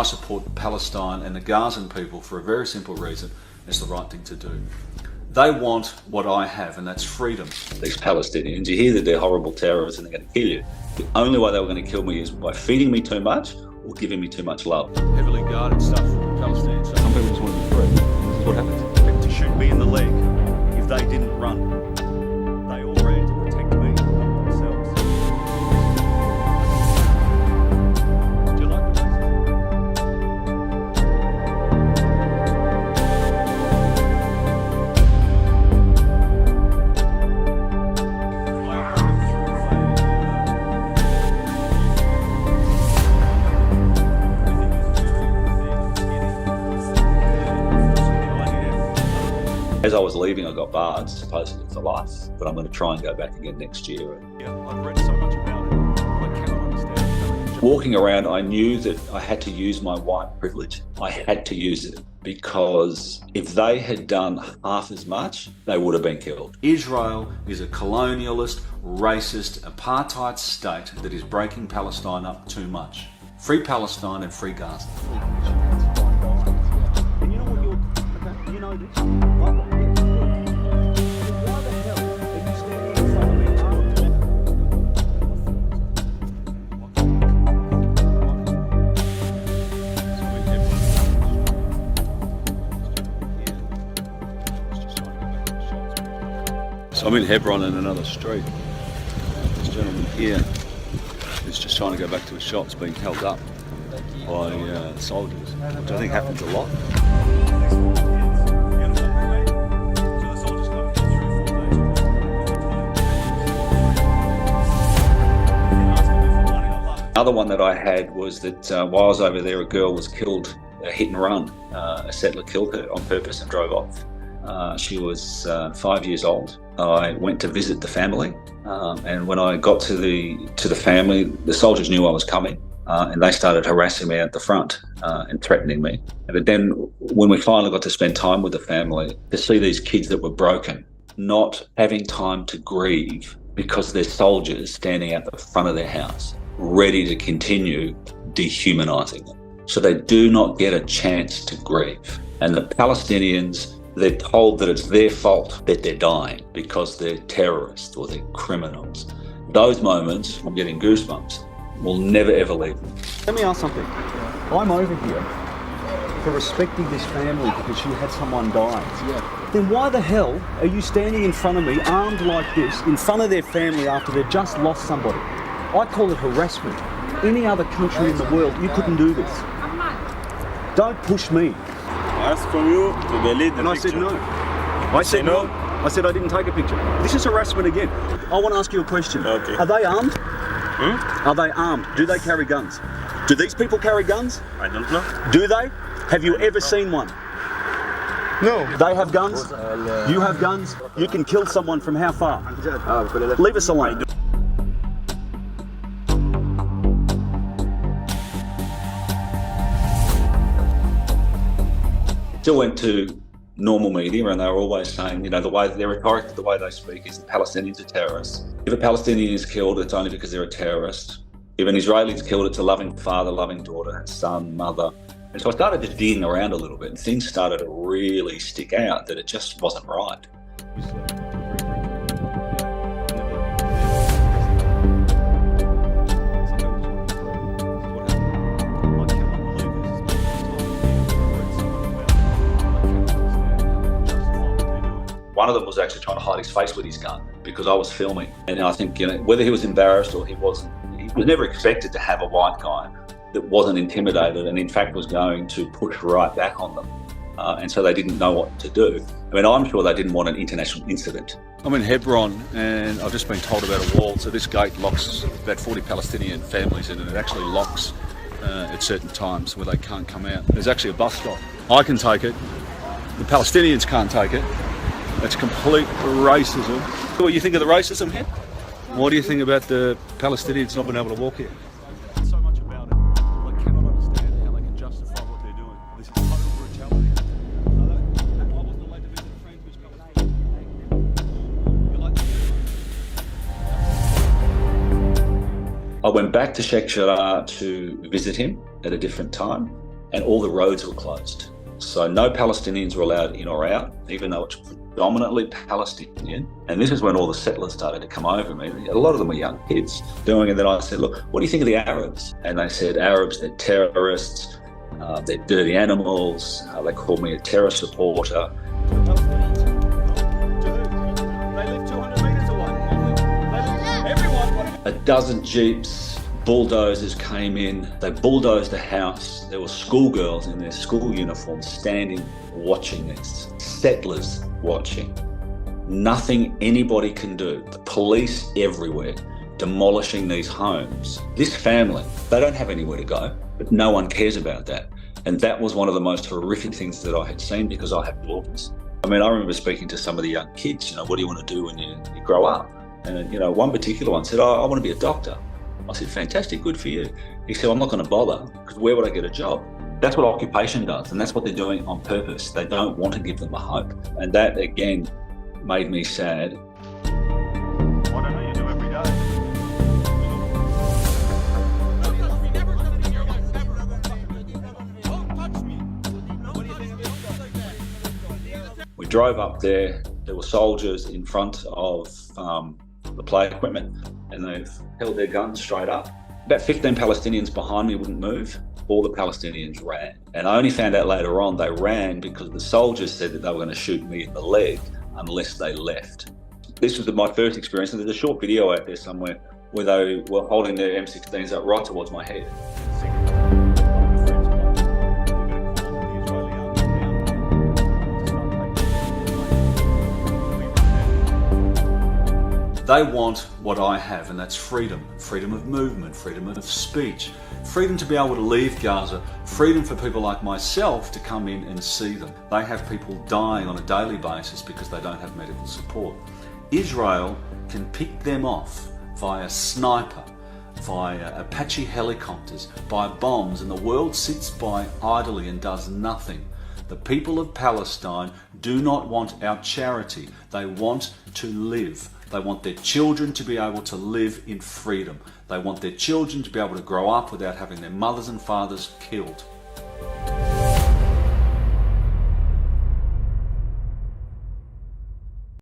I support Palestine and the Gazan people for a very simple reason. It's the right thing to do. They want what I have, and that's freedom. These Palestinians, you hear that they're horrible terrorists and they're going to kill you. The only way they were going to kill me is by feeding me too much or giving me too much love. Heavily guarded stuff from the Palestinians. Some people just want to be free. This is what happens. To shoot me in the leg if they didn't run. They all ran to protect me, not themselves. Do you like the As I was leaving, I got barred, supposedly for life, but I'm going to try and go back again next year. Yeah, I've read so much about it. I cannot understand. Walking around, I knew that I had to use my white privilege. I had to use it because if they had done half as much, they would have been killed. Israel is a colonialist, racist, apartheid state that is breaking Palestine up too much. Free Palestine and free Gaza. And you know what you know this? Why the hell are you standing in front of me So I'm in Hebron in another street. This gentleman here is just trying to go back to his shots, being held up by soldiers, which I think happens a lot. Another one that I had was that while I was over there, a girl was killed, a hit and run. A settler killed her on purpose and drove off. She was 5 years old. I went to visit the family, and when I got to the family, the soldiers knew I was coming, and they started harassing me at the front and threatening me. But then when we finally got to spend time with the family, to see these kids that were broken, not having time to grieve because there's soldiers standing at the front of their house, ready to continue dehumanizing them. So they do not get a chance to grieve. And the Palestinians, they're told that it's their fault that they're dying because they're terrorists or they're criminals. Those moments, I'm getting goosebumps, will never ever leave me. Let me ask something. I'm over here for respecting this family because you had someone die. Yeah. Then why the hell are you standing in front of me, armed like this, in front of their family after they've just lost somebody? I call it harassment. Any other country in the world, you couldn't do this. Don't push me. I asked from you to delete the And I picture. said no. I said no. I said I didn't take a picture. This is harassment again. I want to ask you a question. Okay. Are they armed? Are they armed? Do they carry guns? Do these people carry guns? I don't know. Do they? Have you ever seen one? No. They have guns? You have guns? You can kill someone from how far? Leave us alone. Still went to normal media and they were always saying, the way their rhetoric, the way they speak is the Palestinians are terrorists. If a Palestinian is killed, it's only because they're a terrorist. If an Israeli is killed, it's a loving father, loving daughter, son, mother. And so I started just digging around a little bit and things started to really stick out that it just wasn't right. One of them was actually trying to hide his face with his gun because I was filming. And I think, whether he was embarrassed or he was never expected to have a white guy that wasn't intimidated and in fact was going to push right back on them. And so they didn't know what to do. I mean, I'm sure they didn't want an international incident. I'm in Hebron and I've just been told about a wall. So this gate locks about 40 Palestinian families in, and it actually locks at certain times where they can't come out. There's actually a bus stop. I can take it. The Palestinians can't take it. It's complete racism. What do you think of the racism here? What do you think about the Palestinians not being able to walk here? So much about it. I cannot understand how they can justify what they're doing. This is total brutality. I wasn't allowed to visit a friend who's I went back to Sheikh Jarrah to visit him at a different time. and all the roads were closed. So no Palestinians were allowed in or out, even though it's predominantly Palestinian. And this is when all the settlers started to come over me. A lot of them were young kids doing it. And then I said, look, what do you think of the Arabs? And they said, Arabs, they're terrorists, they're dirty animals. They called me a terror supporter. A dozen jeeps, bulldozers came in. They bulldozed the house. There were schoolgirls in their school uniforms standing watching this. Settlers watching. Nothing anybody can do. The police everywhere demolishing these homes. This family, they don't have anywhere to go, but no one cares about that. And that was one of the most horrific things that I had seen, because I have daughters. I mean, I remember speaking to some of the young kids, what do you want to do when you grow up? And, one particular one said, I want to be a doctor. I said, fantastic, good for you. He said, I'm not going to bother, because where would I get a job? That's what occupation does, and that's what they're doing on purpose. They don't want to give them a hope. And that, again, made me sad. What do you do every day? We drove up there. There were soldiers in front of the play equipment, and they held their guns straight up. About 15 Palestinians behind me wouldn't move. All the Palestinians ran. And I only found out later on they ran because the soldiers said that they were going to shoot me in the leg unless they left. This was my first experience, and there's a short video out there somewhere where they were holding their M16s up right towards my head. They want what I have, and that's freedom. Freedom of movement, freedom of speech, freedom to be able to leave Gaza, freedom for people like myself to come in and see them. They have people dying on a daily basis because they don't have medical support. Israel can pick them off via sniper, via Apache helicopters, by bombs, and the world sits by idly and does nothing. The people of Palestine do not want our charity. They want to live. They want their children to be able to live in freedom. They want their children to be able to grow up without having their mothers and fathers killed.